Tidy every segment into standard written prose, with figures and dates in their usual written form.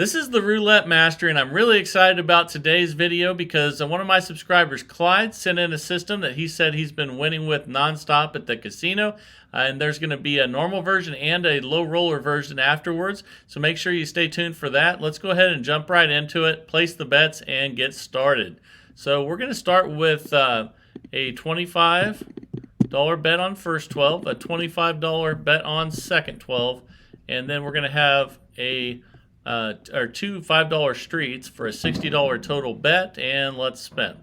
This is the Roulette Master, and I'm really excited about today's video because one of my subscribers, Clyde, sent in a system that he said he's been winning with nonstop at the casino. And there's going to be a normal version and a low roller version afterwards. So make sure you stay tuned for that. Let's go ahead and jump right into it, place the bets, and get started. So we're going to start with a $25 bet on first 12, a $25 bet on second 12, and then we're going to have or two $5 streets for a $60 total bet, and let's spin.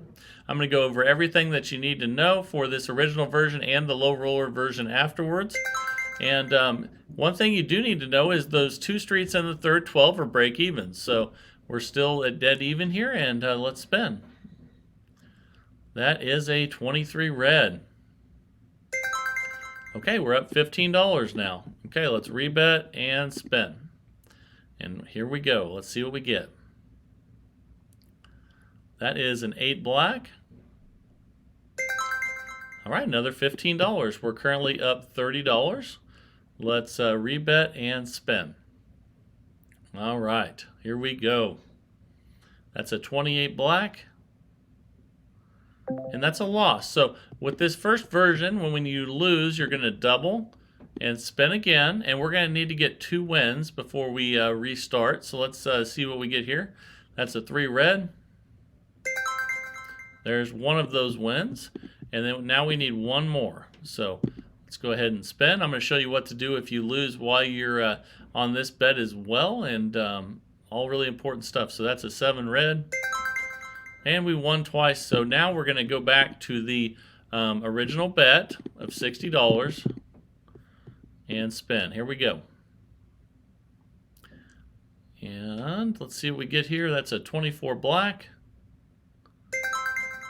I'm going to go over everything that you need to know for this original version and the low roller version afterwards. And one thing you do need to know is those two streets and the third 12 are break even. So we're still at dead even here, and let's spin. That is a 23 red. Okay, we're up $15 now. Okay, let's rebet and spin. And here we go. Let's see what we get. That is an 8 black. All right, another $15. We're currently up $30. Let's rebet and spin. All right, here we go. That's a 28 black. And that's a loss. So with this first version, when you lose, you're going to double and spin again, and we're going to need to get 2 wins before we restart. So let's see what we get here. That's a 3 red. There's one of those wins, and then now we need one more. So let's go ahead and spin. I'm going to show you what to do if you lose while you're on this bet as well, and all really important stuff. So that's a 7 red, and we won twice. So now we're going to go back to the original bet of $60. And spin. Here we go. And let's see what we get here. That's a 24 black.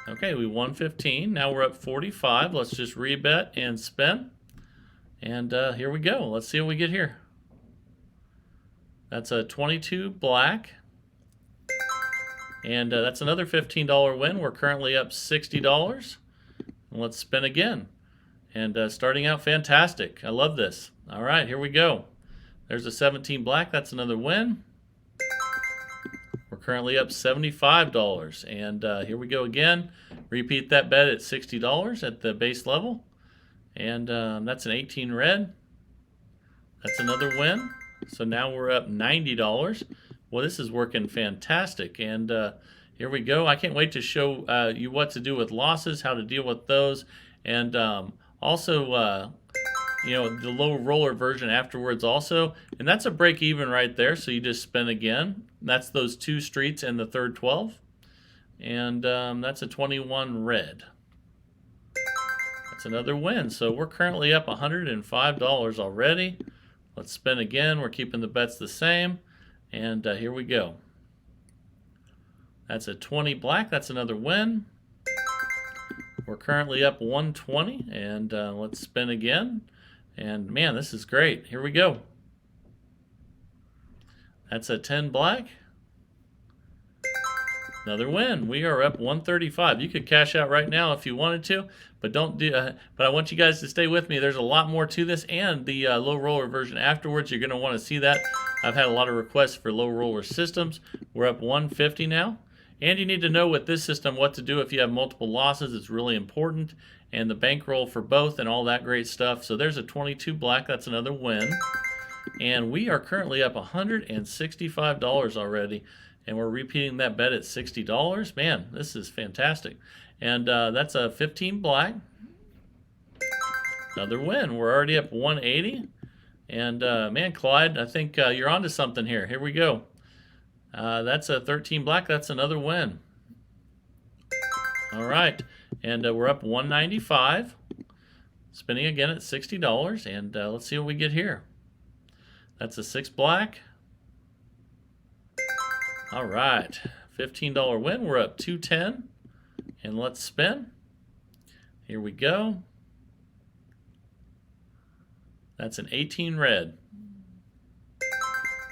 Okay, we won 15. Now we're up 45. Let's just rebet and spin. And here we go. Let's see what we get here. That's a 22 black. And that's another $15 win. We're currently up $60. And let's spin again. And starting out fantastic. I love this. All right, here we go. There's a 17 black. That's another win. We're currently up $75. And here we go again. Repeat that bet at $60 at the base level. And that's an 18 red. That's another win. So now we're up $90. Well, this is working fantastic. And here we go. I can't wait to show you what to do with losses, how to deal with those. And also, you know, the low roller version afterwards also. And that's a break even right there. So you just spin again. That's those 2 streets and the third 12. And that's a 21 red. That's another win. So we're currently up $105 already. Let's spin again. We're keeping the bets the same. And here we go. That's a 20 black. That's another win. We're currently up 120, and let's spin again. And man, this is great. Here we go. That's a 10 black. Another win. We are up 135. You could cash out right now if you wanted to, but don't do. But I want you guys to stay with me. There's a lot more to this, and the low roller version afterwards. You're going to want to see that. I've had a lot of requests for low roller systems. We're up 150 now. And you need to know with this system what to do if you have multiple losses. It's really important. And the bankroll for both and all that great stuff. So there's a 22 black. That's another win. And we are currently up $165 already. And we're repeating that bet at $60. Man, this is fantastic. And that's a 15 black. Another win. We're already up 180. And man, Clyde, I think you're onto something here. Here we go. That's a 13 black. That's another win. All right. And we're up 195. Spinning again at $60. And let's see what we get here. That's a 6 black. All right. $15 win. We're up 210. And let's spin. Here we go. That's an 18 red.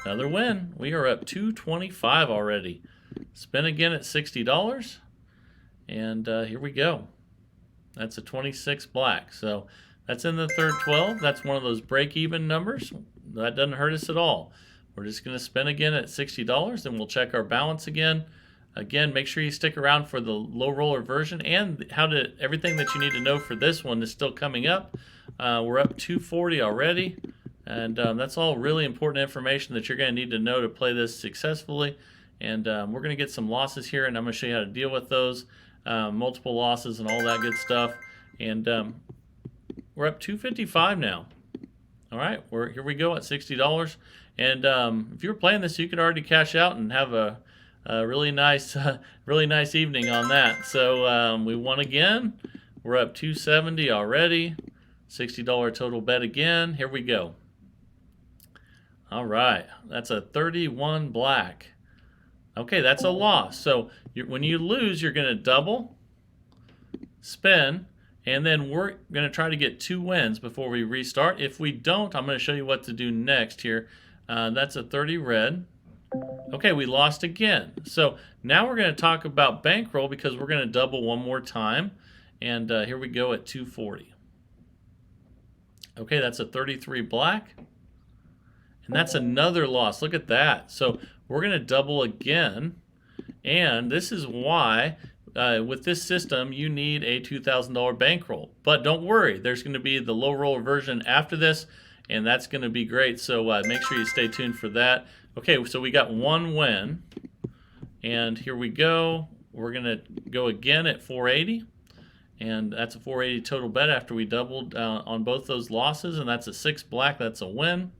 Another win. We are up $225 already. Spin again at $60. And here we go. That's a 26 black. So that's in the third 12. That's one of those break-even numbers. That doesn't hurt us at all. We're just going to spin again at $60, and we'll check our balance again. Again, make sure you stick around for the low roller version and everything that you need to know for this one is still coming up. We're up 240 already, and that's all really important information that you're going to need to know to play this successfully. And we're going to get some losses here, and I'm going to show you how to deal with those, multiple losses and all that good stuff. And we're up 255 now. All right, here we go at $60. And if you were playing this, you could already cash out and have a really nice, really nice evening on that. So we won again. We're up 270 already. $60 total bet again. Here we go. All right, that's a 31 black. Okay, that's a loss. So when you lose, you're going to double, spin, and then we're going to try to get 2 wins before we restart. If we don't, I'm going to show you what to do next here. That's a 30 red. Okay, we lost again. So now we're going to talk about bankroll because we're going to double one more time. And here we go at 240. Okay, that's a 33 black. And that's another loss. Look at that. So we're going to double again. And this is why, with this system, you need a $2,000 bankroll. But don't worry, there's going to be the low roller version after this, and that's going to be great. So make sure you stay tuned for that. Okay, so we got 1 win. And here we go. We're going to go again at 480. And that's a 480 total bet after we doubled on both those losses. And that's a 6 black. That's a win.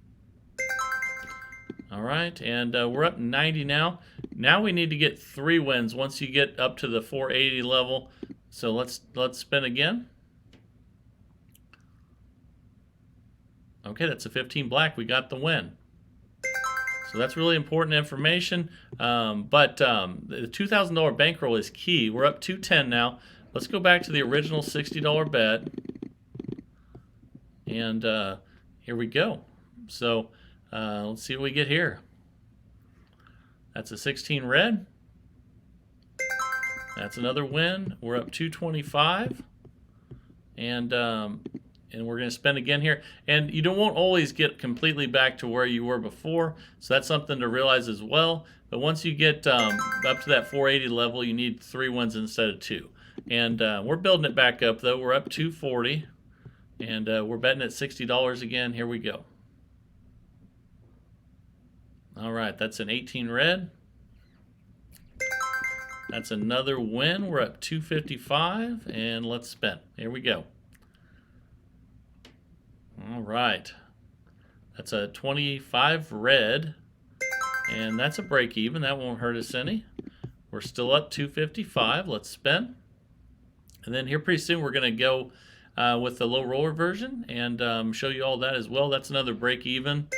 All right, and we're up 90 now. Now we need to get 3 wins once you get up to the 480 level. So let's spin again. Okay, that's a 15 black. We got the win. So that's really important information. But the $2,000 bankroll is key. We're up 210 now. Let's go back to the original $60 bet. And here we go. So let's see what we get here. That's a 16 red. That's another win. We're up 225. And we're going to spend again here. And you won't always get completely back to where you were before. So that's something to realize as well. But once you get up to that 480 level, you need 3 wins instead of 2. And we're building it back up, though. We're up 240. And we're betting at $60 again. Here we go. All right, that's an 18 red. That's another win. We're up 255, and let's spin. Here we go. All right. That's a 25 red, and that's a break even. That won't hurt us any. We're still up 255. Let's spin. And then here pretty soon we're going to go with the low roller version and show you all that as well. That's another break even.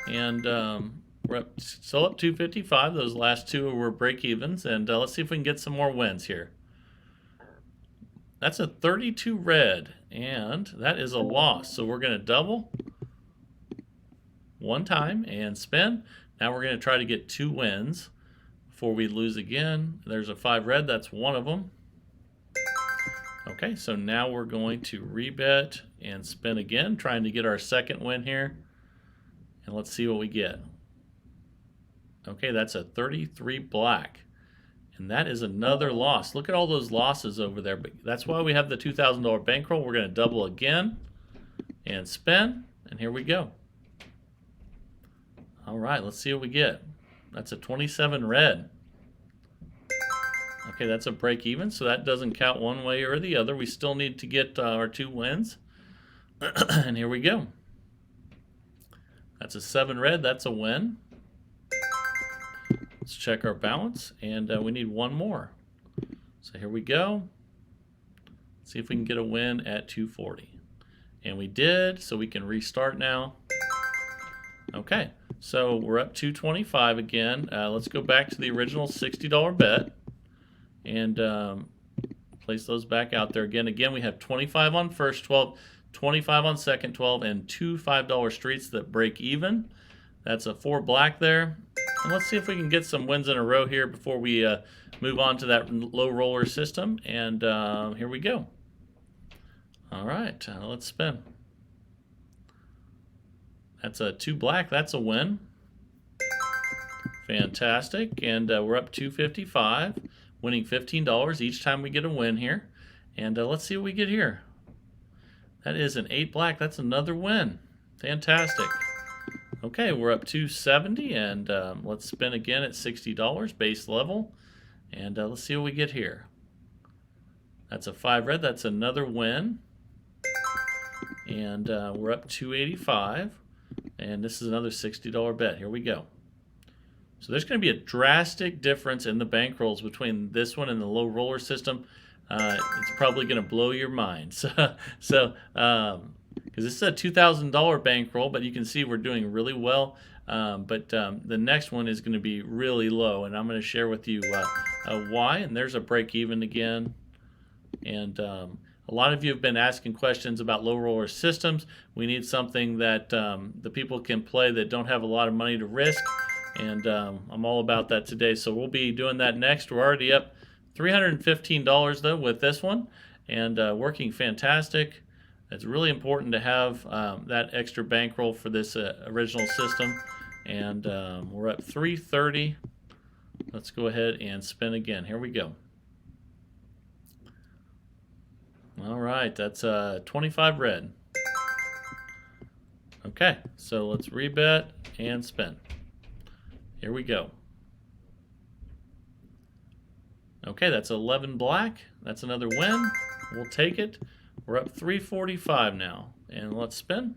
And we're still up 255. Those last 2 were break evens. And let's see if we can get some more wins here. That's a 32 red, and that is a loss. So we're going to double 1 time and spin. Now we're going to try to get 2 wins before we lose again. There's a 5 red. That's one of them. Okay, so now we're going to rebet and spin again, trying to get our 2nd win here. And let's see what we get. Okay, that's a 33 black. And that is another loss. Look at all those losses over there. But that's why we have the $2,000 bankroll. We're going to double again and spin. And here we go. All right, let's see what we get. That's a 27 red. Okay, that's a break even, so that doesn't count one way or the other. We still need to get our 2 wins. And here we go. That's a 7 red. That's a win. Let's check our balance, and we need 1 more. So here we go. See if we can get a win at 240. And we did, so we can restart now. Okay, so we're up 225 again. Let's go back to the original $60 bet and place those back out there again. Again, we have 25 on first 12, 25 on second 12, and 2 $5 streets that break even. That's a 4 black there. And let's see if we can get some wins in a row here before we move on to that low roller system. And here we go. All right, let's spin. That's a 2 black. That's a win. Fantastic. And we're up 255, winning $15 each time we get a win here. And let's see what we get here. That is an 8 black. That's another win. Fantastic. Okay, we're up 270, and let's spin again at $60 base level. And let's see what we get here. That's a 5 red. That's another win. And we're up 285. And this is another $60 bet. Here we go. So there's going to be a drastic difference in the bankrolls between this one and the low roller system. It's probably going to blow your mind. So, because this is a $2,000 bankroll, but you can see we're doing really well. But the next one is going to be really low, and I'm going to share with you why. And there's a break even again. And a lot of you have been asking questions about low roller systems. We need something that the people can play that don't have a lot of money to risk. And I'm all about that today. So we'll be doing that next. We're already up $315 though with this one, and working fantastic. It's really important to have that extra bankroll for this original system. And we're up 330. Let's go ahead and spin again. Here we go. All right, that's 25 red. Okay, so let's rebet and spin. Here we go. Okay, that's 11 black. That's another win. We'll take it. We're up 345 now. And let's spin.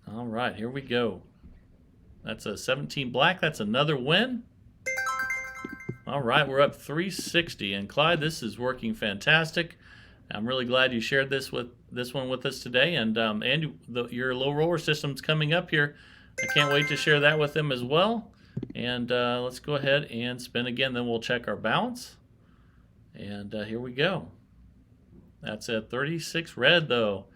All right, here we go. That's a 17 black. That's another win. All right, we're up 360. And Clyde, this is working fantastic. I'm really glad you shared this one with us today. And your low roller system's coming up here. I can't wait to share that with them as well. And let's go ahead and spin again. Then we'll check our balance. And here we go. That's at 36 red though.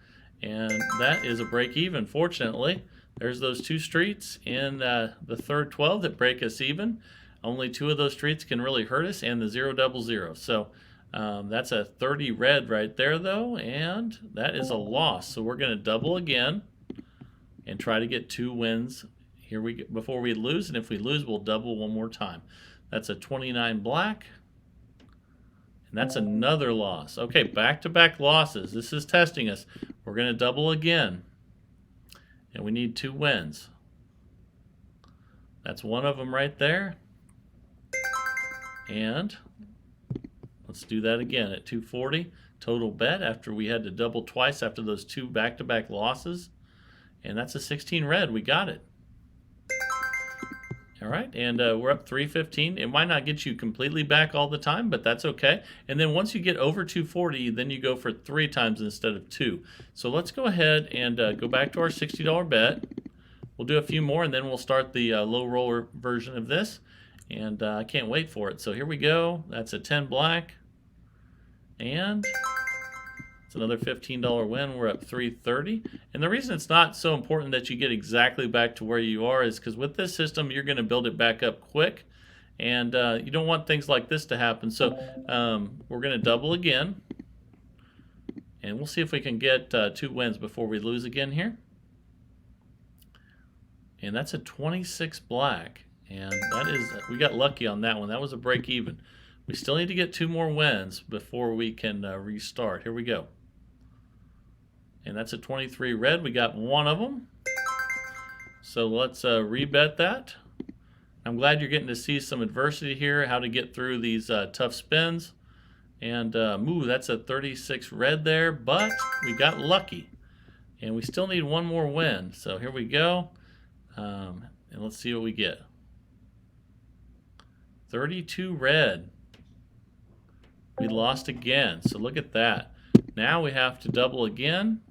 And that is a break even, fortunately. There's those two streets in the third 12 that break us even. Only 2 of those streets can really hurt us, and the 000. So that's a 30 red right there though. And that is a loss. So we're going to double again and try to get 2 wins here before we lose. And if we lose, we'll double one more time. That's a 29 black. And that's another loss. Okay, back-to-back losses. This is testing us. We're going to double again. And we need 2 wins. That's one of them right there. And let's do that again at 240. Total bet after we had to double twice after those 2 back-to-back losses. And that's a 16 red. We got it. All right, and we're up 315. It might not get you completely back all the time, but that's okay. And then once you get over 240, then you go for 3 times instead of 2. So let's go ahead and go back to our $60 bet. We'll do a few more, and then we'll start the low roller version of this. And I can't wait for it. So here we go. That's a 10 black. And it's another $15 win. We're up 330. And the reason it's not so important that you get exactly back to where you are is because with this system, you're going to build it back up quick. And you don't want things like this to happen. So we're going to double again. And we'll see if we can get 2 wins before we lose again here. And that's a 26 black. And that is, we got lucky on that one. That was a break even. We still need to get 2 more wins before we can restart. Here we go. And that's a 23 red. We got one of them. So let's rebet that. I'm glad you're getting to see some adversity here, how to get through these tough spins. And ooh, that's a 36 red there, but we got lucky. And we still need 1 more win. So here we go. And let's see what we get. 32 red. We lost again, so look at that. Now we have to double again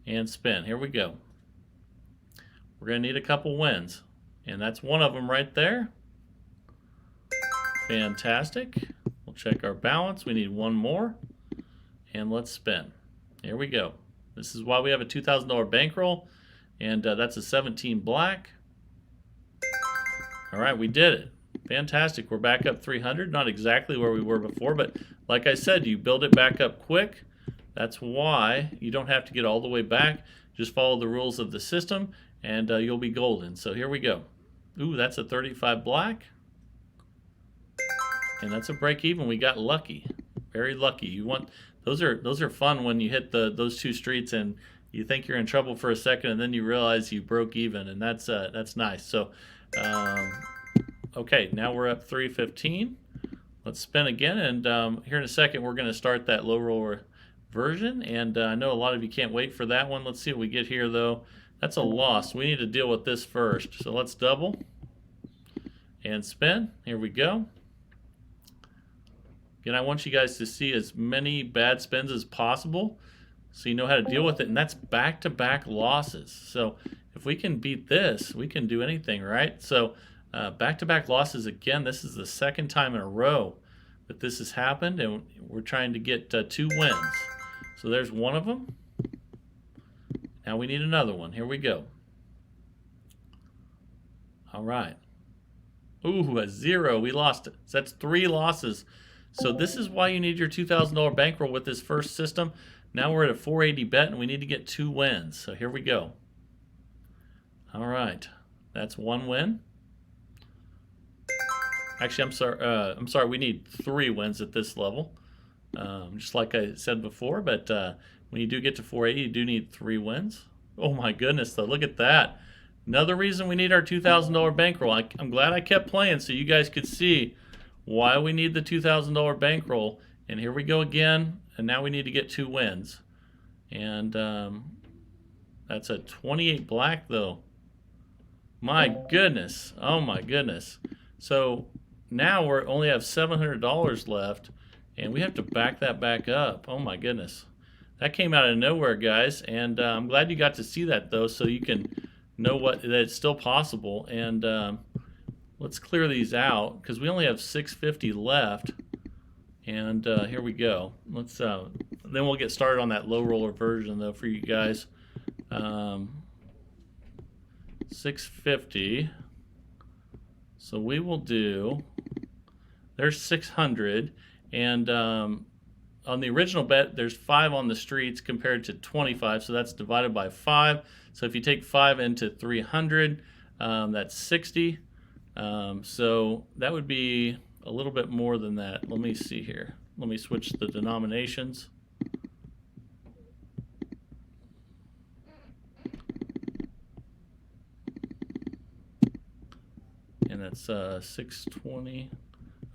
and spin. Here we go. We're going to need a couple wins, and that's one of them right there. Fantastic. We'll check our balance. We need 1 more, and let's spin. Here we go. This is why we have a $2,000 bankroll, and that's a 17 black. All right, we did it. Fantastic. We're back up 300. Not exactly where we were before, but like I said, you build it back up quick. That's why you don't have to get all the way back. Just follow the rules of the system, and you'll be golden. So here we go. Ooh, that's a 35 black. And that's a break even. We got lucky. Very lucky. You want those are fun when you hit those two streets and you think you're in trouble for a second and then you realize you broke even, and that's nice. So okay, now we're up 315. Let's spin again, and here in a second we're going to start that low roller version, and I know a lot of you can't wait for that one. Let's see what we get here though. That's a loss. We need to deal with this first. So let's double and spin. Here we go. Again, I want you guys to see as many bad spins as possible so you know how to deal with it, and that's back-to-back losses. So if we can beat this, we can do anything, right? So back-to-back losses again. This is the second time in a row that this has happened, and we're trying to get 2 wins. So there's one of them. Now we need another one. Here we go. All right. Ooh, a 0. We lost it. So that's 3 losses. So this is why you need your $2,000 bankroll with this first system. Now we're at a 480 bet, and we need to get 2 wins. So here we go. All right. That's 1 win. Actually, I'm sorry. We need 3 wins at this level, just like I said before. But when you do get to 480, you do need 3 wins. Oh my goodness, though! Look at that. Another reason we need our $2,000 bankroll. I'm glad I kept playing so you guys could see why we need the $2,000 bankroll. And here we go again. And now we need to get 2 wins. And that's a 28 black, though. My goodness. Oh my goodness. So now we only have $700 left, and we have to back that back up. Oh my goodness. That came out of nowhere, guys. And I'm glad you got to see that, though, so you can know that it's still possible. And let's clear these out because we only have 650 left. And here we go. Let's then we'll get started on that low roller version though for you guys. 650. So we will do. There's 600, and on the original bet, there's 5 on the streets compared to 25. So that's divided by 5. So if you take 5 into 300, that's 60. So that would be a little bit more than that. Let me see here. Let me switch the denominations. And that's 620.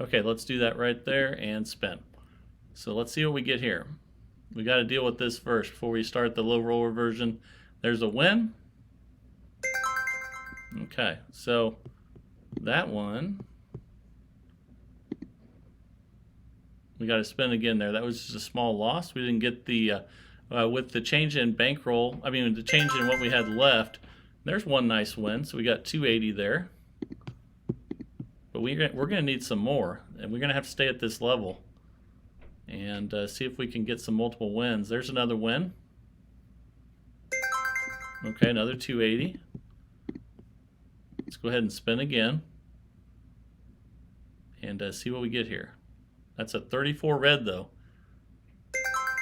Okay, let's do that right there and spin. So let's see what we get here. We got to deal with this first before we start the low roller version. There's a win. Okay, so that one, we got to spin again there. That was just a small loss. We didn't get the, with the change in bankroll, I mean the change in what we had left, there's one nice win. So we got 280 there. But we're going to need some more, and we're going to have to stay at this level and see if we can get some multiple wins. There's another win. Okay, another 280. Let's go ahead and spin again and see what we get here. That's a 34 red though.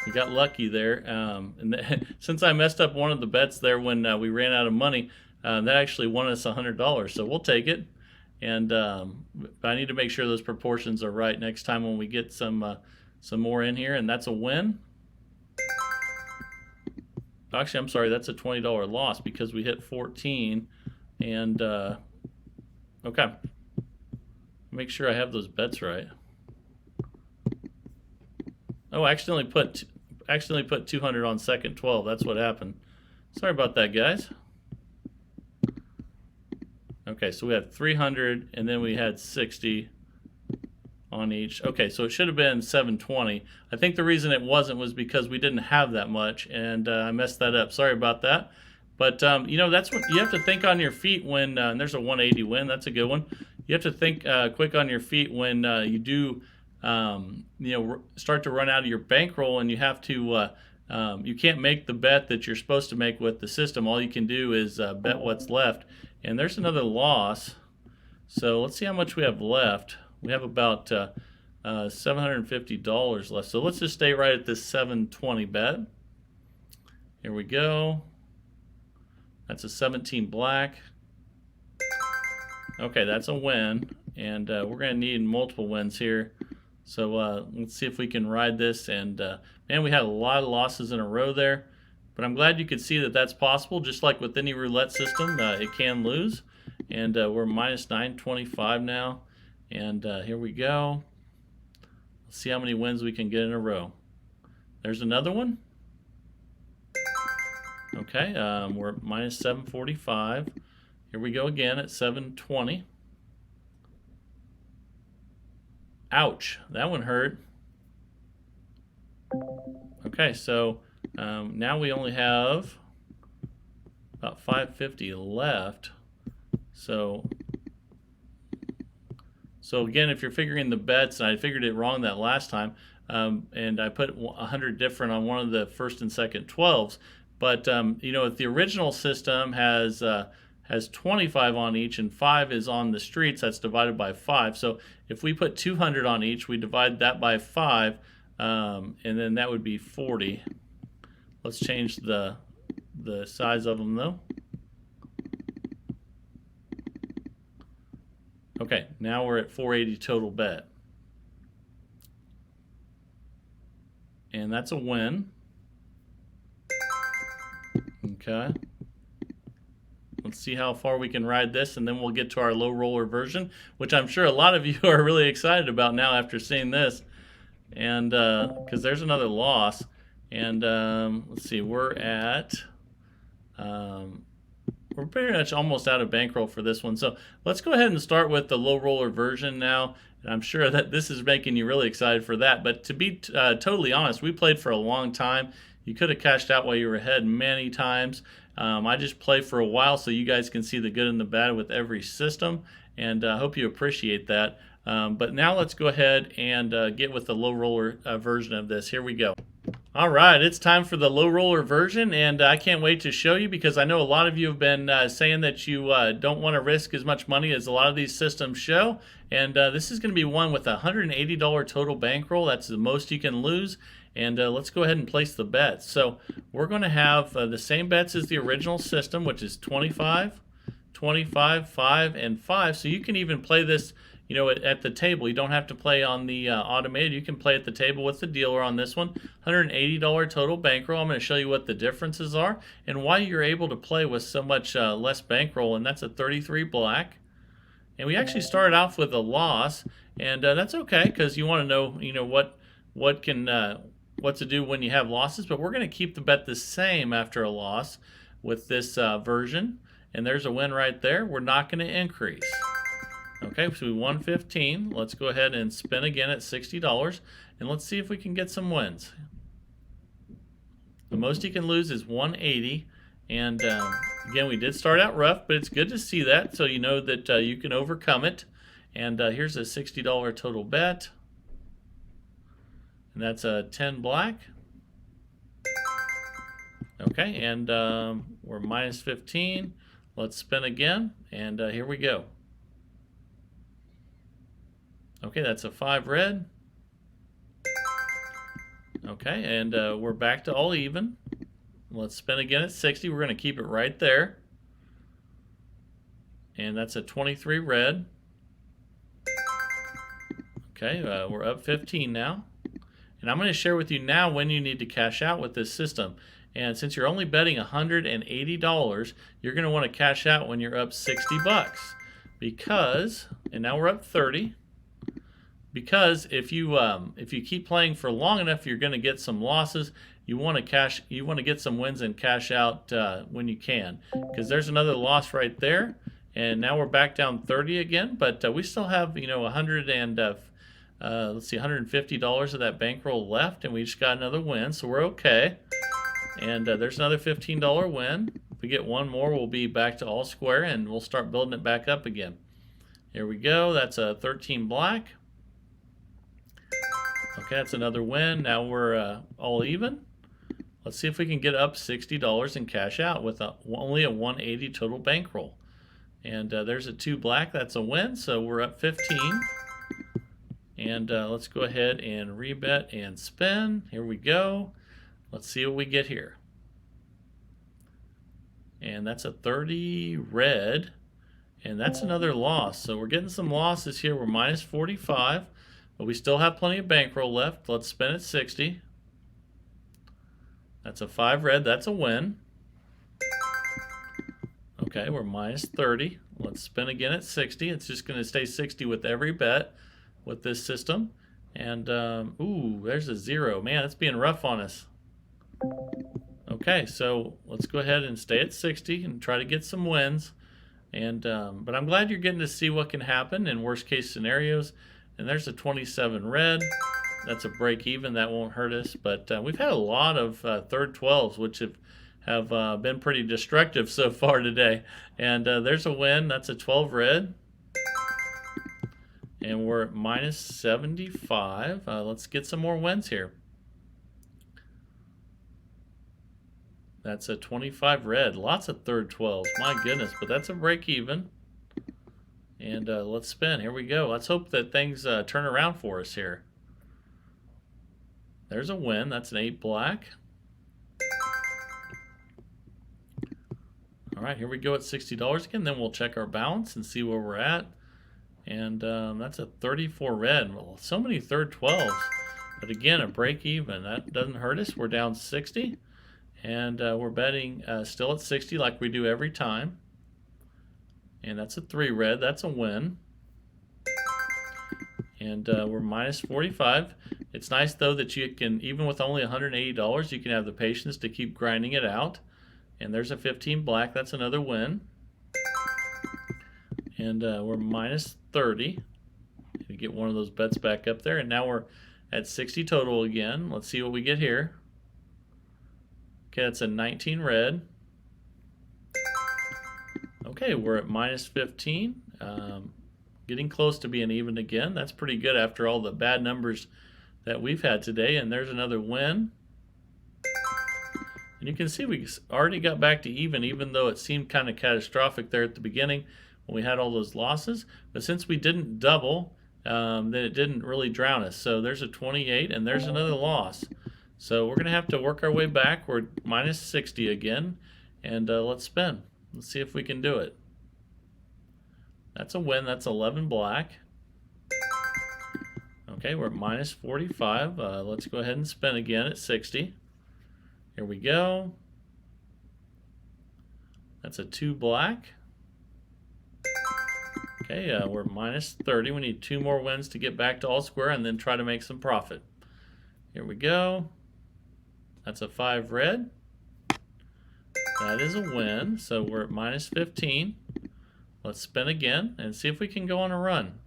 We got lucky there. And since I messed up one of the bets there when we ran out of money, that actually won us $100. So we'll take it. And I need to make sure those proportions are right next time when we get some more in here. And that's a win. Actually, I'm sorry, that's a $20 loss because we hit 14. And okay, make sure I have those bets right. Oh, I accidentally put 200 on second 12. That's what happened. Sorry about that, guys. Okay, so we had 300, and then we had 60 on each. Okay, so it should have been 720. I think the reason it wasn't was because we didn't have that much, and I messed that up. Sorry about that. But, you know, that's what you have to think on your feet when, and there's a 180 win. That's a good one. You have to think quick on your feet when you do, you know, start to run out of your bankroll, and you have to, you can't make the bet that you're supposed to make with the system. All you can do is bet what's left. And there's another loss. So let's see how much we have left. We have about $750 left. So let's just stay right at this 720 bet. Here we go. That's a 17 black. Okay, that's a win, and we're going to need multiple wins here. So let's see if we can ride this. And man, we had a lot of losses in a row there, but I'm glad you could see that that's possible. Just like with any roulette system, it can lose. And we're minus 925 now. And here we go. Let's see how many wins we can get in a row. There's another one. Okay, we're at minus 745. Here we go again at 720. Ouch, that one hurt. Okay, so now we only have about 550 left. So again, if you're figuring the bets, and I figured it wrong that last time, and I put 100 different on one of the first and second 12s, but you know, if the original system has 25 on each and 5 is on the streets, that's divided by 5. So if we put 200 on each, we divide that by 5, and then that would be 40. Let's change the size of them though. Okay, now we're at 480 total bet. And that's a win. Okay. Let's see how far we can ride this, and then we'll get to our low roller version, which I'm sure a lot of you are really excited about now after seeing this. And because there's another loss. And let's see, we're pretty much almost out of bankroll for this one. So let's go ahead and start with the low roller version now. And I'm sure that this is making you really excited for that. But to be totally honest, we played for a long time. You could have cashed out while you were ahead many times. I just play for a while so you guys can see the good and the bad with every system. And I hope you appreciate that. But now let's go ahead and get with the low roller version of this. Here we go. All right, it's time for the low roller version, and I can't wait to show you because I know a lot of you have been saying that you don't want to risk as much money as a lot of these systems show. And this is going to be one with a $180 total bankroll. That's the most you can lose. And let's go ahead and place the bets. So we're going to have the same bets as the original system, which is 25, 25, 5, and 5. So you can even play this, you know, at the table. You don't have to play on the automated. You can play at the table with the dealer on this one. $180 total bankroll. I'm going to show you what the differences are and why you're able to play with so much less bankroll. And that's a 33 black. And we actually started off with a loss, and that's okay because you want to know, you know, what to do when you have losses. But we're going to keep the bet the same after a loss with this version. And there's a win right there. We're not going to increase. Okay, so we won 15. Let's go ahead and spin again at $60, and let's see if we can get some wins. The most you can lose is 180, and again, we did start out rough, but it's good to see that, so you know that you can overcome it. And here's a $60 total bet, and that's a 10 black. Okay, and we're minus 15. Let's spin again, and here we go. Okay, that's a 5 red. Okay, and we're back to all even. Let's spin again at 60. We're going to keep it right there. And that's a 23 red. Okay, we're up 15 now. And I'm going to share with you now when you need to cash out with this system. And since you're only betting $180, you're going to want to cash out when you're up 60 bucks. Because, and now we're up 30. Because if you keep playing for long enough, you're going to get some losses. You want to get some wins and cash out when you can. Because there's another loss right there, and now we're back down 30 again. But we still have, you know, let's see, $150 of that bankroll left, and we just got another win, so we're okay. And there's another $15 win. If we get one more, we'll be back to all square, and we'll start building it back up again. Here we go. That's a 13 black. Okay, that's another win. Now we're all even. Let's see if we can get up $60 and cash out with only a 180 total bankroll. And there's a 2 black. That's a win, so we're up 15. And let's go ahead and rebet and spin. Here we go. Let's see what we get here. and that's a 30 red, and that's another loss. So we're getting some losses here. We're minus 45, but we still have plenty of bankroll left. Let's spin at 60. That's a 5 red. That's a win. Okay, we're minus 30. Let's spin again at 60. It's just going to stay 60 with every bet with this system. And, ooh, there's a 0. Man, it's being rough on us. Okay, so let's go ahead and stay at 60 and try to get some wins. And but I'm glad you're getting to see what can happen in worst case scenarios. And there's a 27 red. That's a break even. That won't hurt us. But we've had a lot of third 12s, which have been pretty destructive so far today. And there's a win. That's a 12 red. And we're at minus 75. Let's get some more wins here. That's a 25 red. Lots of third 12s. My goodness, but that's a break even. And let's spin. Here we go. Let's hope that things turn around for us here. There's a win. That's an 8 black. All right, here we go at $60 again. Then we'll check our balance and see where we're at. And that's a 34 red. Well, so many third 12s. But again, a break even. That doesn't hurt us. We're down 60. And we're betting still at 60 like we do every time. And that's a 3 red. That's a win. And we're minus 45. It's nice, though, that you can, even with only $180, you can have the patience to keep grinding it out. And there's a 15 black. That's another win. And we're minus 30. We get one of those bets back up there. And now we're at 60 total again. Let's see what we get here. Okay, that's a 19 red. Okay, we're at minus 15. Getting close to being even again. That's pretty good after all the bad numbers that we've had today. And there's another win. And you can see we already got back to even though it seemed kind of catastrophic there at the beginning when we had all those losses. But since we didn't double, then it didn't really drown us. So there's a 28, and there's another loss. So we're going to have to work our way back. We're minus 60 again. And let's spin. Let's see if we can do it. That's a win. That's 11 black. Okay, we're at minus 45. Let's go ahead and spin again at 60. Here we go. That's a 2 black. Okay, we're minus 30. We need 2 more wins to get back to all square and then try to make some profit. Here we go. That's a 5 red. That is a win. So we're at minus 15. Let's spin again and see if we can go on a run.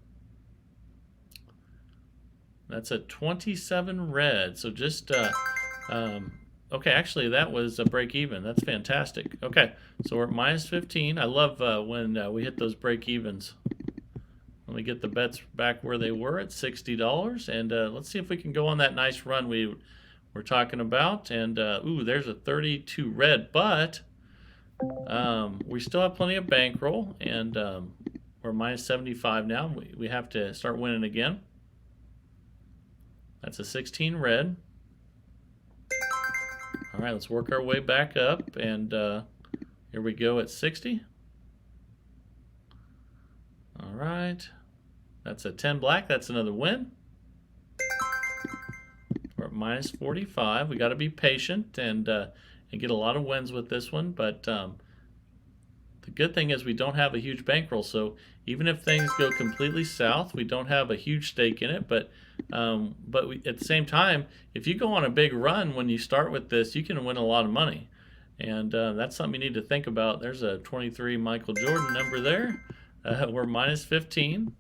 That's a 27 red. So just, okay, actually that was a break even. That's fantastic. Okay, so we're at minus 15. I love when we hit those break evens. Let me get the bets back where they were at $60. And let's see if we can go on that nice run we were talking about. And, ooh, there's a 32 red. But we still have plenty of bankroll. And we're minus 75 now. We have to start winning again. That's a 16 red. All right, let's work our way back up. And here we go at 60. All right. That's a 10 black. That's another win. We're at minus 45. We got to be patient and get a lot of wins with this one. But the good thing is we don't have a huge bankroll. So even if things go completely south, we don't have a huge stake in it. But at the same time, if you go on a big run when you start with this, you can win a lot of money. And that's something you need to think about. There's a 23 Michael Jordan number there. We're minus 15.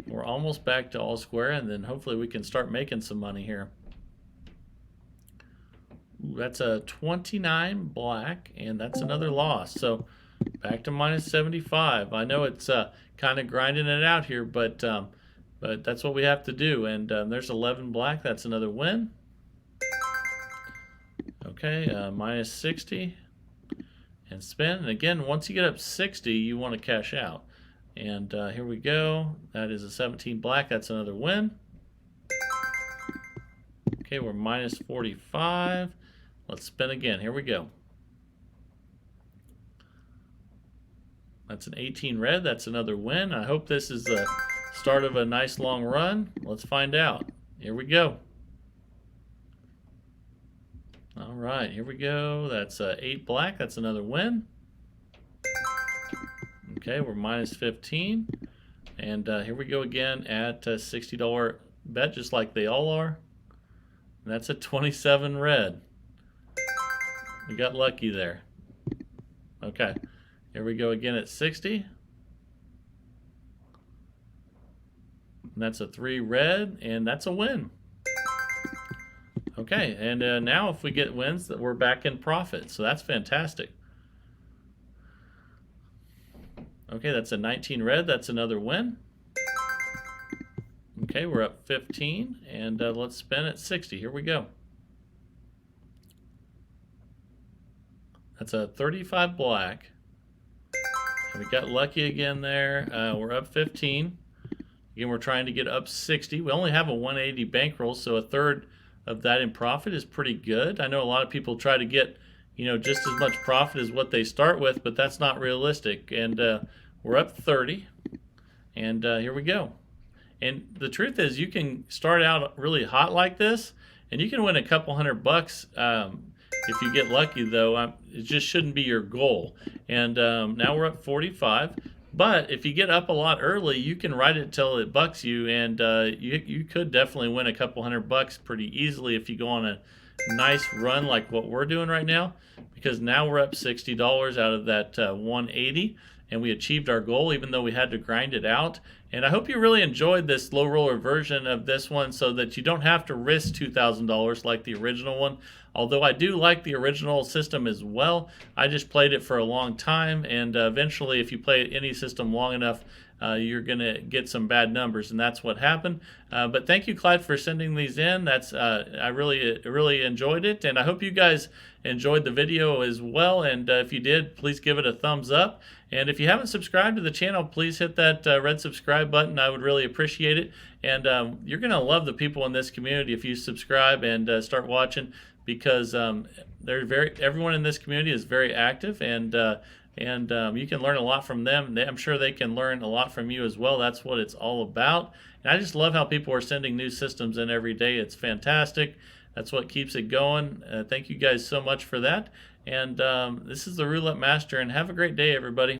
We're almost back to all square, and then hopefully we can start making some money here. Ooh, that's a 29 black, and that's another loss. So back to minus 75. I know it's kind of grinding it out here, but that's what we have to do. And there's 11 black. That's another win. Okay, minus 60. And spin. And again, once you get up 60, you want to cash out. And here we go. That is a 17 black. That's another win. Okay, we're minus 45. Let's spin again. Here we go. That's an 18 red. That's another win. I hope this is the start of a nice long run. Let's find out. Here we go. All right, here we go. That's 8 black. That's another win. Okay, we're minus 15. And here we go again at a $60 bet, just like they all are. And that's a 27 red. We got lucky there. Okay, here we go again at 60. And that's a 3 red, and that's a win. Okay, and now if we get wins, that we're back in profit, so that's fantastic. Okay, that's a 19 red. That's another win. Okay, we're up 15, and let's spin at 60. Here we go. That's a 35 black. And we got lucky again there. We're up 15. Again, we're trying to get up 60. We only have a 180 bankroll, so a third of that in profit is pretty good. I know a lot of people try to get, you know, just as much profit as what they start with, but that's not realistic. And we're up 30, and here we go. And the truth is, you can start out really hot like this, and you can win a couple $100 if you get lucky, though. It just shouldn't be your goal. And now we're up 45. But if you get up a lot early, you can ride it till it bucks you, and you could definitely win a couple $100 pretty easily if you go on a nice run like what we're doing right now. Because now we're up $60 out of that 180, and we achieved our goal even though we had to grind it out. And I hope you really enjoyed this low roller version of this one, so that you don't have to risk $2,000 like the original one. Although I do like the original system as well. I just played it for a long time, and eventually if you play any system long enough, you're going to get some bad numbers, and that's what happened. But thank you, Clyde, for sending these in. I really enjoyed it, and I hope you guys enjoyed the video as well. And if you did, please give it a thumbs up. And if you haven't subscribed to the channel, please hit that red subscribe button. I would really appreciate it. And you're going to love the people in this community if you subscribe and start watching, because everyone in this community is very active, and you can learn a lot from them. I'm sure they can learn a lot from you as well. That's what it's all about. And I just love how people are sending new systems in every day. It's fantastic. That's what keeps it going. Thank you guys so much for that. And this is the Roulette Master, and have a great day, everybody.